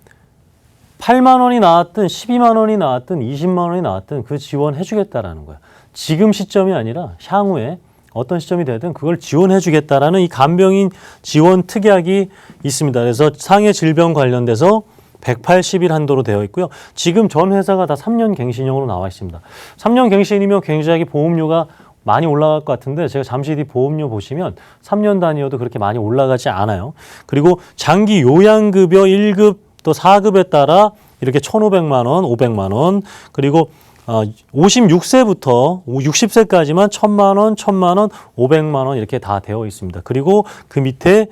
8만 원이 나왔든 12만 원이 나왔든 20만 원이 나왔든 그 지원해 주겠다라는 거예요. 지금 시점이 아니라 향후에 어떤 시점이 되든 그걸 지원해 주겠다라는 이 간병인 지원 특약이 있습니다. 그래서 상해 질병 관련돼서 180일 한도로 되어 있고요. 지금 전 회사가 다 3년 갱신형으로 나와 있습니다. 3년 갱신이면 굉장히 보험료가 많이 올라갈 것 같은데 제가 잠시 뒤 보험료 보시면 3년 단위여도 그렇게 많이 올라가지 않아요. 그리고 장기 요양급여 1급 또 4급에 따라 이렇게 1,500만 원, 500만 원, 그리고 56세부터 60세까지만 1,000만 원, 1,000만 원, 500만 원 이렇게 다 되어 있습니다. 그리고 그 밑에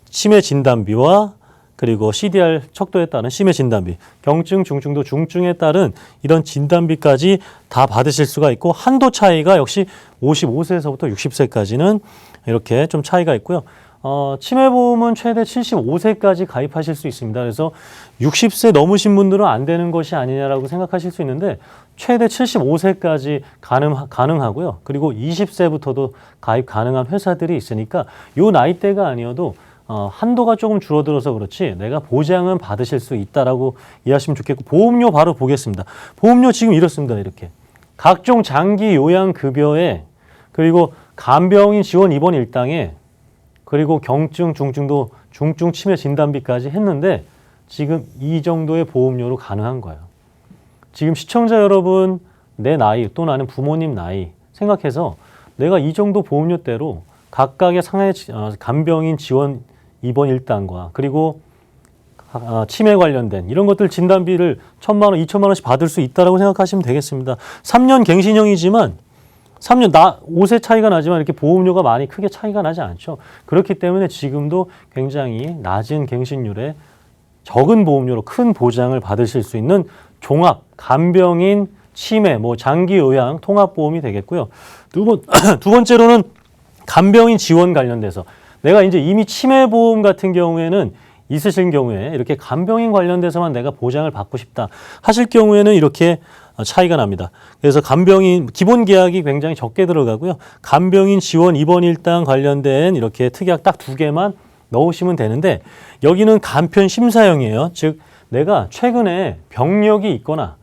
치매 진단비와 그리고 CDR 척도에 따른 치매 진단비, 경증, 중증도, 중증에 따른 이런 진단비까지 다 받으실 수가 있고 한도 차이가 역시 55세에서부터 60세까지는 이렇게 좀 차이가 있고요. 치매보험은 최대 75세까지 가입하실 수 있습니다. 그래서 60세 넘으신 분들은 안 되는 것이 아니냐라고 생각하실 수 있는데 최대 75세까지 가능하고요. 그리고 20세부터도 가입 가능한 회사들이 있으니까 요 나이대가 아니어도 한도가 조금 줄어들어서 그렇지 내가 보장은 받으실 수 있다라고 이해하시면 좋겠고 보험료 바로 보겠습니다. 보험료 지금 이렇습니다. 이렇게 각종 장기 요양급여에 그리고 간병인 지원 입원 일당에 그리고 경증, 중증도, 중증 치매 진단비까지 했는데 지금 이 정도의 보험료로 가능한 거예요. 지금 시청자 여러분 내 나이 또 나는 부모님 나이 생각해서 내가 이 정도 보험료대로 각각의 상해 간병인 지원 입원 일당과 그리고 치매 관련된 이런 것들 진단비를 1,000만 원, 2,000만 원씩 받을 수 있다라고 생각하시면 되겠습니다. 3년 갱신형이지만 3년 5세 차이가 나지만 이렇게 보험료가 많이 크게 차이가 나지 않죠. 그렇기 때문에 지금도 굉장히 낮은 갱신율에 적은 보험료로 큰 보장을 받으실 수 있는 종합 간병인 치매, 장기 요양 통합보험이 되겠고요. 두 번째로는 간병인 지원 관련돼서 내가 이제 이미 치매보험 같은 경우에는 있으신 경우에 이렇게 간병인 관련돼서만 내가 보장을 받고 싶다 하실 경우에는 이렇게 차이가 납니다. 그래서 간병인 기본 계약이 굉장히 적게 들어가고요. 간병인 지원 입원 일당 관련된 이렇게 특약 딱 2개만 넣으시면 되는데 여기는 간편 심사형이에요. 즉 내가 최근에 병력이 있거나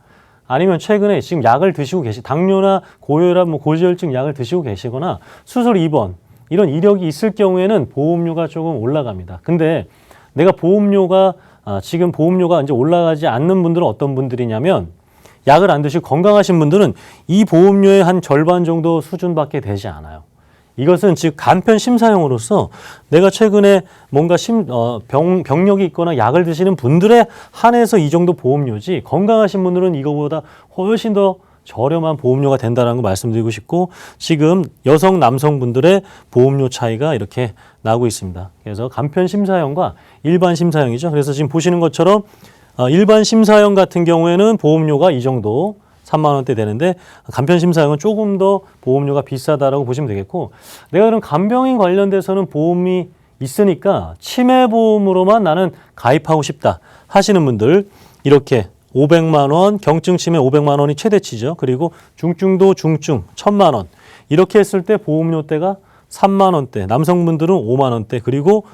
아니면 최근에 지금 약을 드시고 당뇨나 고혈압, 고지혈증 약을 드시고 계시거나 수술 입원 이런 이력이 있을 경우에는 보험료가 조금 올라갑니다. 근데 내가 지금 보험료가 이제 올라가지 않는 분들은 어떤 분들이냐면 약을 안 드시고 건강하신 분들은 이 보험료의 한 절반 정도 수준밖에 되지 않아요. 이것은 즉 간편 심사용으로서 내가 최근에 뭔가 병력이 있거나 약을 드시는 분들에 한해서 이 정도 보험료지 건강하신 분들은 이거보다 훨씬 더 저렴한 보험료가 된다는 거 말씀드리고 싶고 지금 여성 남성분들의 보험료 차이가 이렇게 나고 있습니다. 그래서 간편 심사형과 일반 심사형이죠. 그래서 지금 보시는 것처럼 일반 심사형 같은 경우에는 보험료가 이 정도 3만 원대 되는데 간편 심사형은 조금 더 보험료가 비싸다라고 보시면 되겠고 내가 그럼 간병인 관련돼서는 보험이 있으니까 치매보험으로만 나는 가입하고 싶다 하시는 분들 이렇게 500만 원, 경증 치매 500만 원이 최대치죠. 그리고 중증도 중증 1,000만 원 이렇게 했을 때 보험료대가 3만 원대, 남성분들은 5만 원대 그리고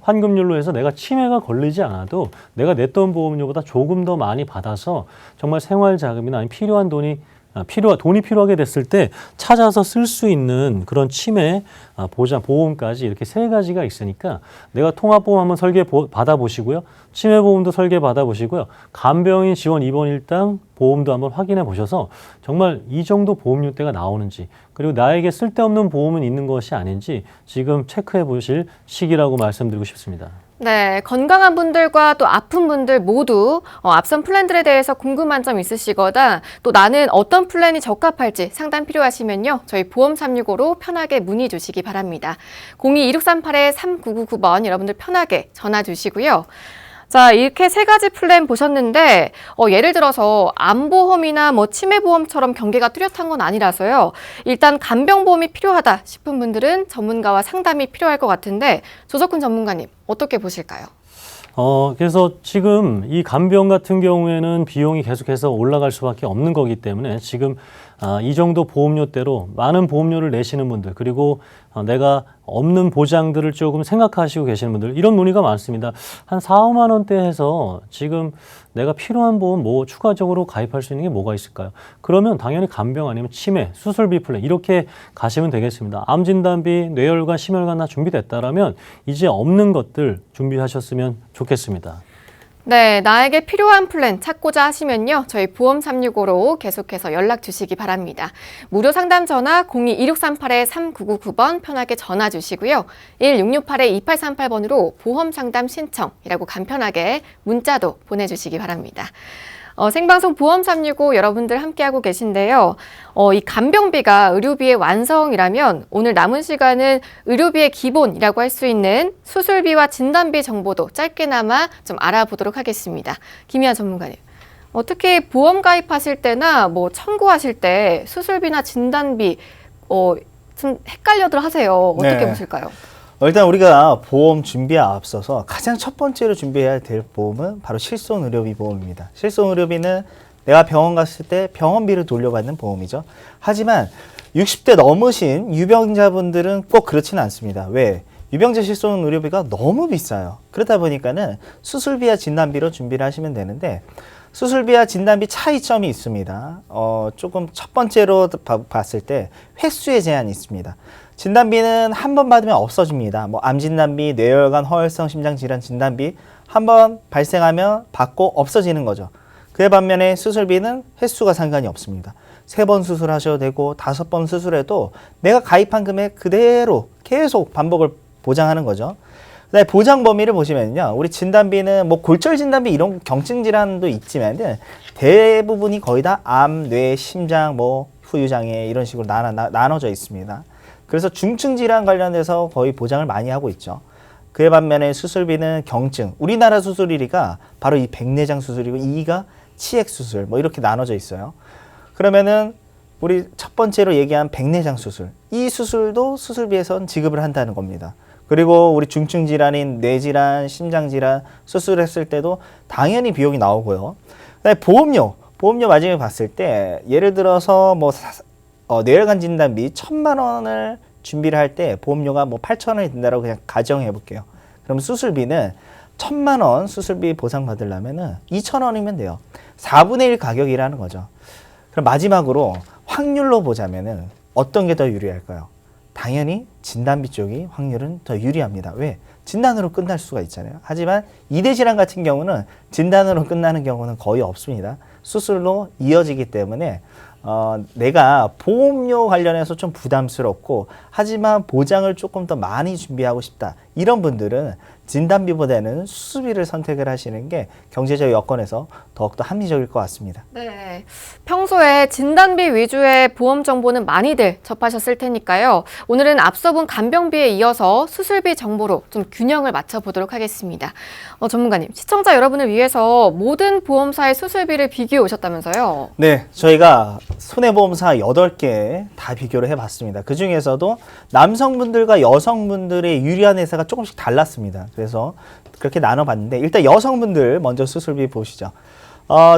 환급률로 해서 내가 치매가 걸리지 않아도 내가 냈던 보험료보다 조금 더 많이 받아서 정말 생활 자금이나 아니면 필요한 돈이 필요하게 됐을 때 찾아서 쓸 수 있는 그런 치매 보장 보험까지 이렇게 세 가지가 있으니까 내가 통합보험 한번 받아보시고요. 치매보험도 받아보시고요. 간병인 지원 입원 일당 보험도 한번 확인해 보셔서 정말 이 정도 보험료대가 나오는지 그리고 나에게 쓸데없는 보험은 있는 것이 아닌지 지금 체크해 보실 시기라고 말씀드리고 싶습니다. 네, 건강한 분들과 또 아픈 분들 모두 앞선 플랜들에 대해서 궁금한 점 있으시거나 또 나는 어떤 플랜이 적합할지 상담 필요하시면요. 저희 보험 365로 편하게 문의 주시기 바랍니다. 02-2638-3999번 여러분들 편하게 전화 주시고요. 자, 이렇게 세 가지 플랜 보셨는데 예를 들어서 암보험이나 치매보험처럼 경계가 뚜렷한 건 아니라서요. 일단 간병보험이 필요하다 싶은 분들은 전문가와 상담이 필요할 것 같은데 조석훈 전문가님 어떻게 보실까요? 그래서 지금 이 간병 같은 경우에는 비용이 계속해서 올라갈 수밖에 없는 거기 때문에 지금 이 정도 보험료대로 많은 보험료를 내시는 분들 그리고 내가 없는 보장들을 조금 생각하시고 계시는 분들 이런 문의가 많습니다. 한 4, 5만 원대 해서 지금 내가 필요한 보험 추가적으로 가입할 수 있는 게 뭐가 있을까요? 그러면 당연히 간병 아니면 치매, 수술비 플랜 이렇게 가시면 되겠습니다. 암 진단비, 뇌혈관, 심혈관 다 준비됐다라면 이제 없는 것들 준비하셨으면 좋겠습니다. 네, 나에게 필요한 플랜 찾고자 하시면요. 저희 보험 365로 계속해서 연락 주시기 바랍니다. 무료 상담 전화 02-2638-3999번 편하게 전화 주시고요. 1668-2838번으로 보험 상담 신청이라고 간편하게 문자도 보내주시기 바랍니다. 생방송 보험 365 여러분들 함께하고 계신데요. 이 간병비가 의료비의 완성이라면 오늘 남은 시간은 의료비의 기본이라고 할 수 있는 수술비와 진단비 정보도 짧게나마 좀 알아보도록 하겠습니다. 김희아 전문가님. 특히 보험 가입하실 때나 청구하실 때 수술비나 진단비 좀 헷갈려들 하세요. 어떻게 네. 보실까요? 일단 우리가 보험 준비에 앞서서 가장 첫 번째로 준비해야 될 보험은 바로 실손의료비 보험입니다. 실손의료비는 내가 병원 갔을 때 병원비를 돌려받는 보험이죠. 하지만 60대 넘으신 유병자분들은 꼭 그렇지는 않습니다. 왜? 유병자 실손의료비가 너무 비싸요. 그러다 보니까는 수술비와 진단비로 준비를 하시면 되는데 수술비와 진단비 차이점이 있습니다. 조금 첫 번째로 봤을 때 횟수의 제한이 있습니다. 진단비는 한 번 받으면 없어집니다. 암 진단비, 뇌혈관, 허혈성 심장질환 진단비 한 번 발생하면 받고 없어지는 거죠. 그에 반면에 수술비는 횟수가 상관이 없습니다. 3번 수술하셔도 되고 5번 수술해도 내가 가입한 금액 그대로 계속 반복을 보장하는 거죠. 그다음에 보장 범위를 보시면요. 우리 진단비는 골절 진단비 이런 경증 질환도 있지만 대부분이 거의 다 암, 뇌, 심장, 후유장애 이런 식으로 나눠져 있습니다. 그래서 중증 질환 관련해서 거의 보장을 많이 하고 있죠. 그에 반면에 수술비는 경증, 우리나라 수술 1위가 바로 이 백내장 수술이고 2위가 치액 수술 이렇게 나눠져 있어요. 그러면은 우리 첫 번째로 얘기한 백내장 수술, 이 수술도 수술비에선 지급을 한다는 겁니다. 그리고 우리 중증 질환인 뇌질환, 심장질환 수술했을 때도 당연히 비용이 나오고요. 그다음에 보험료 마지막에 봤을 때 예를 들어서 뇌혈관 진단비 1,000만 원을 준비를 할 때 보험료가 8,000원이 든다고 그냥 가정해 볼게요. 그럼 수술비는 1,000만 원 수술비 보상받으려면은 2,000원이면 돼요. 4분의 1 가격이라는 거죠. 그럼 마지막으로 확률로 보자면은 어떤 게 더 유리할까요? 당연히 진단비 쪽이 확률은 더 유리합니다. 왜? 진단으로 끝날 수가 있잖아요. 하지만 이대질환 같은 경우는 진단으로 끝나는 경우는 거의 없습니다. 수술로 이어지기 때문에 내가 보험료 관련해서 좀 부담스럽고 하지만 보장을 조금 더 많이 준비하고 싶다. 이런 분들은 진단비보다는 수술비를 선택을 하시는 게 경제적 여건에서 더욱더 합리적일 것 같습니다. 네, 평소에 진단비 위주의 보험 정보는 많이들 접하셨을 테니까요. 오늘은 앞서 본 간병비에 이어서 수술비 정보로 좀 균형을 맞춰보도록 하겠습니다. 전문가님, 시청자 여러분을 위해서 모든 보험사의 수술비를 비교해 오셨다면서요? 네, 저희가 손해보험사 8개 다 비교를 해봤습니다. 그 중에서도 남성분들과 여성분들의 유리한 회사가 조금씩 달랐습니다. 그래서 그렇게 나눠봤는데 일단 여성분들 먼저 수술비 보시죠.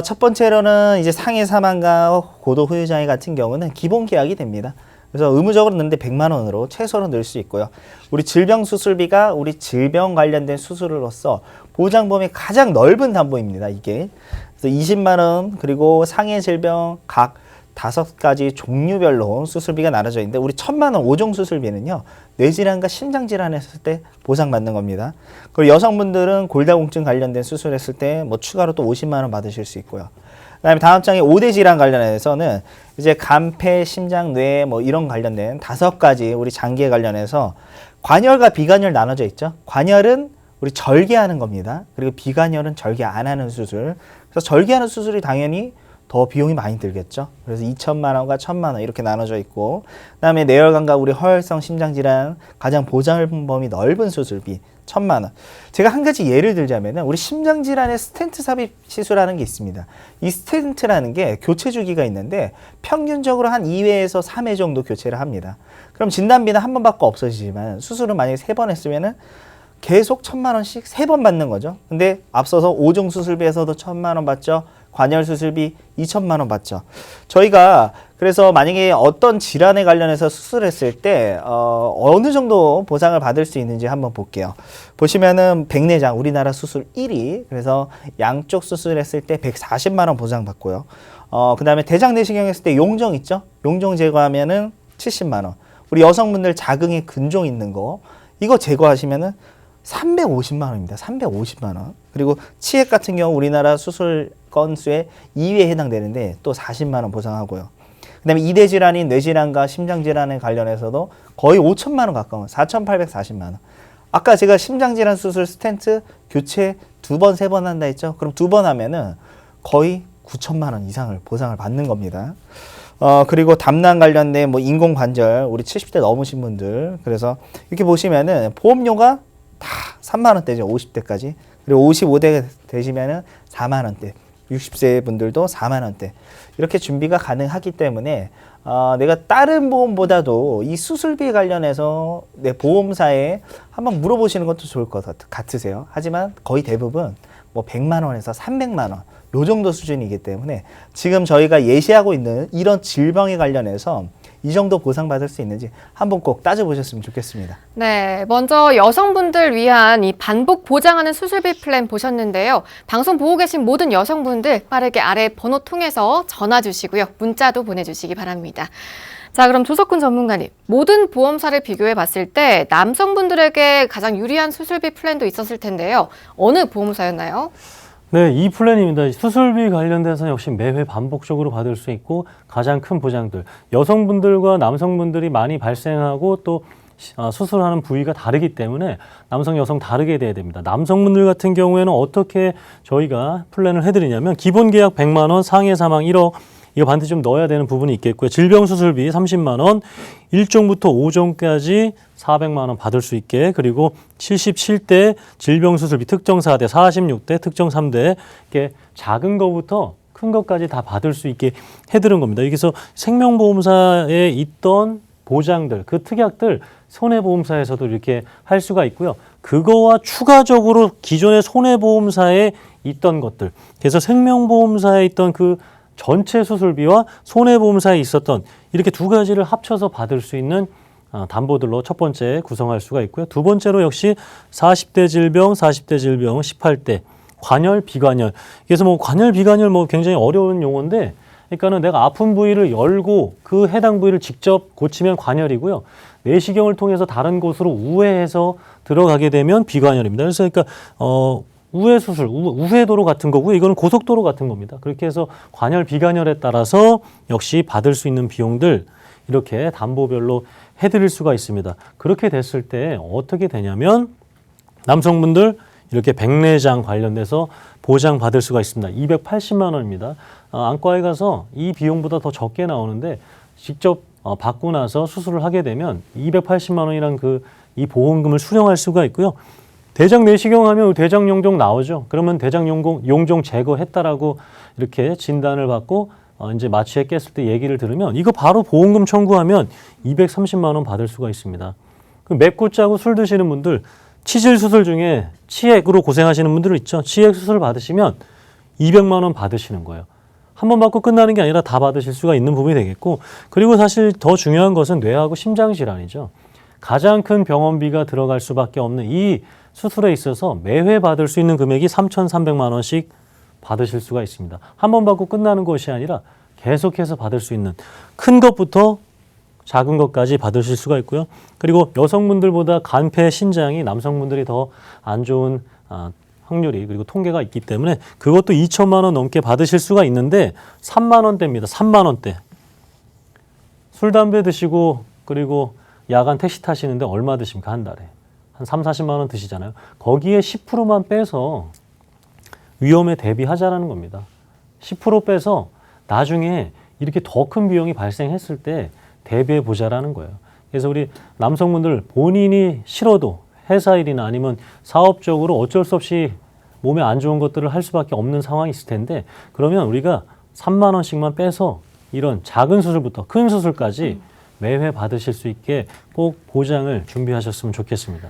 첫 번째로는 이제 상해 사망과 고도 후유장애 같은 경우는 기본 계약이 됩니다. 그래서 의무적으로 넣는데 100만 원으로 최소로 늘 수 있고요. 우리 질병수술비가 우리 질병 관련된 수술로서 보장범위 가장 넓은 담보입니다. 이게. 그래서 20만 원 그리고 상해 질병 각 5가지 종류별로 수술비가 나눠져 있는데 우리 1,000만 원 5종 수술비는요. 뇌질환과 심장질환 했을 때 보상받는 겁니다. 그리고 여성분들은 골다공증 관련된 수술했을 때 뭐 추가로 또 50만 원 받으실 수 있고요. 그다음에 다음 장에 5대 질환 관련해서는 이제 간, 폐, 심장, 뇌 뭐 이런 관련된 5가지 우리 장기에 관련해서 관열과 비관열 나눠져 있죠. 관열은 우리 절개하는 겁니다. 그리고 비관열은 절개 안 하는 수술. 그래서 절개하는 수술이 당연히 더 비용이 많이 들겠죠. 그래서 2천만 원과 1,000만 원 이렇게 나눠져 있고 그다음에 뇌혈관과 우리 허혈성 심장질환 가장 보장범위 넓은 수술비 1,000만 원. 제가 한 가지 예를 들자면은 우리 심장질환에 스텐트 삽입 시술하는 게 있습니다. 이 스텐트라는 게 교체 주기가 있는데 평균적으로 한 2회에서 3회 정도 교체를 합니다. 그럼 진단비는 한 번 받고 없어지지만 수술은 만약에 3번 했으면은 계속 1,000만 원씩 3번 받는 거죠. 근데 앞서서 5종 수술비에서도 1,000만 원 받죠. 관열 수술비 2천만 원 받죠. 저희가 그래서 만약에 어떤 질환에 관련해서 수술했을 때 어느 정도 보상을 받을 수 있는지 한번 볼게요. 보시면은 백내장 우리나라 수술 1위. 그래서 양쪽 수술했을 때 140만 원 보상 받고요. 그다음에 대장 내시경 했을 때 용종 있죠? 용종 제거하면은 70만 원. 우리 여성분들 자궁에 근종 있는 거 이거 제거하시면은 350만 원입니다. 350만 원. 그리고 치액 같은 경우 우리나라 수술 건수의 2위에 해당되는데 또 40만 원 보상하고요. 그다음에 2대 질환인 뇌질환과 심장질환에 관련해서도 거의 5천만 원 가까운 4,840만 원. 아까 제가 심장질환 수술 스텐트 교체 2번, 3번 한다 했죠? 그럼 2번 하면은 거의 9천만 원 이상을 보상을 받는 겁니다. 그리고 담낭 관련된 뭐 인공관절 우리 70대 넘으신 분들 그래서 이렇게 보시면은 보험료가 다 3만 원대죠. 50대까지. 그리고 55대 되시면은 4만 원대. 60세 분들도 4만 원대. 이렇게 준비가 가능하기 때문에 내가 다른 보험보다도 이 수술비 관련해서 내 보험사에 한번 물어보시는 것도 좋을 것 같으세요. 하지만 거의 대부분 뭐 100만 원에서 300만 원. 요 정도 수준이기 때문에 지금 저희가 예시하고 있는 이런 질병에 관련해서 이 정도 보상받을 수 있는지 한번 꼭 따져보셨으면 좋겠습니다. 네, 먼저 여성분들 위한 이 반복 보장하는 수술비 플랜 보셨는데요. 방송 보고 계신 모든 여성분들 빠르게 아래 번호 통해서 전화 주시고요. 문자도 보내주시기 바랍니다. 자, 그럼 조석훈 전문가님, 모든 보험사를 비교해 봤을 때 남성분들에게 가장 유리한 수술비 플랜도 있었을 텐데요. 어느 보험사였나요? 네, 이 플랜입니다. 수술비 관련돼서 역시 매회 반복적으로 받을 수 있고 가장 큰 보장들. 여성분들과 남성분들이 많이 발생하고 또 수술하는 부위가 다르기 때문에 남성, 여성 다르게 돼야 됩니다. 남성분들 같은 경우에는 어떻게 저희가 플랜을 해드리냐면 기본 계약 100만 원, 상해 사망 1억 이거 반드시 좀 넣어야 되는 부분이 있겠고요. 질병수술비 30만 원, 1종부터 5종까지 400만 원 받을 수 있게 그리고 77대 질병수술비 특정 4대, 46대 특정 3대 이렇게 작은 거부터 큰 것까지 다 받을 수 있게 해드린 겁니다. 여기서 생명보험사에 있던 보장들, 그 특약들 손해보험사에서도 이렇게 할 수가 있고요. 그거와 추가적으로 기존의 손해보험사에 있던 것들, 그래서 생명보험사에 있던 그 전체 수술비와 손해보험사에 있었던 이렇게 두 가지를 합쳐서 받을 수 있는 담보들로 첫 번째 구성할 수가 있고요. 두 번째로 역시 40대 질병, 40대 질병, 18대 관열, 비관열. 그래서 뭐 관열, 비관열 뭐 굉장히 어려운 용어인데, 그러니까는 내가 아픈 부위를 열고 그 해당 부위를 직접 고치면 관열이고요. 내시경을 통해서 다른 곳으로 우회해서 들어가게 되면 비관열입니다. 그래서 그러니까 우회 수술, 우회도로 같은 거고요. 이거는 고속도로 같은 겁니다. 그렇게 해서 관열, 비관열에 따라서 역시 받을 수 있는 비용들 이렇게 담보별로 해드릴 수가 있습니다. 그렇게 됐을 때 어떻게 되냐면 남성분들 이렇게 백내장 관련돼서 보장받을 수가 있습니다. 280만 원입니다. 안과에 가서 이 비용보다 더 적게 나오는데 직접 받고 나서 수술을 하게 되면 280만 원이란 이 보험금을 수령할 수가 있고요. 대장 내시경 하면 대장 용종 나오죠. 그러면 대장 용종 제거했다라고 이렇게 진단을 받고 이제 마취에 깼을 때 얘기를 들으면 이거 바로 보험금 청구하면 230만 원 받을 수가 있습니다. 맵고 짜고 술 드시는 분들 치질 수술 중에 치액으로 고생하시는 분들 있죠. 치액 수술 받으시면 200만 원 받으시는 거예요. 한 번 받고 끝나는 게 아니라 다 받으실 수가 있는 부분이 되겠고, 그리고 사실 더 중요한 것은 뇌하고 심장 질환이죠. 가장 큰 병원비가 들어갈 수밖에 없는 이 수술에 있어서 매회 받을 수 있는 금액이 3,300만 원씩 받으실 수가 있습니다. 한 번 받고 끝나는 것이 아니라 계속해서 받을 수 있는 큰 것부터 작은 것까지 받으실 수가 있고요. 그리고 여성분들보다 간폐 신장이 남성분들이 더 안 좋은 확률이 그리고 통계가 있기 때문에 그것도 2천만 원 넘게 받으실 수가 있는데 3만 원대입니다. 3만 원대. 술, 담배 드시고 그리고 야간 택시 타시는데 얼마 드십니까? 한 달에. 한 3, 40만 원 드시잖아요. 거기에 10%만 빼서 위험에 대비하자라는 겁니다. 10% 빼서 나중에 이렇게 더 큰 비용이 발생했을 때 대비해 보자라는 거예요. 그래서 우리 남성분들 본인이 싫어도 회사 일이나 아니면 사업적으로 어쩔 수 없이 몸에 안 좋은 것들을 할 수밖에 없는 상황이 있을 텐데 그러면 우리가 3만 원씩만 빼서 이런 작은 수술부터 큰 수술까지 매회 받으실 수 있게 꼭 보장을 준비하셨으면 좋겠습니다.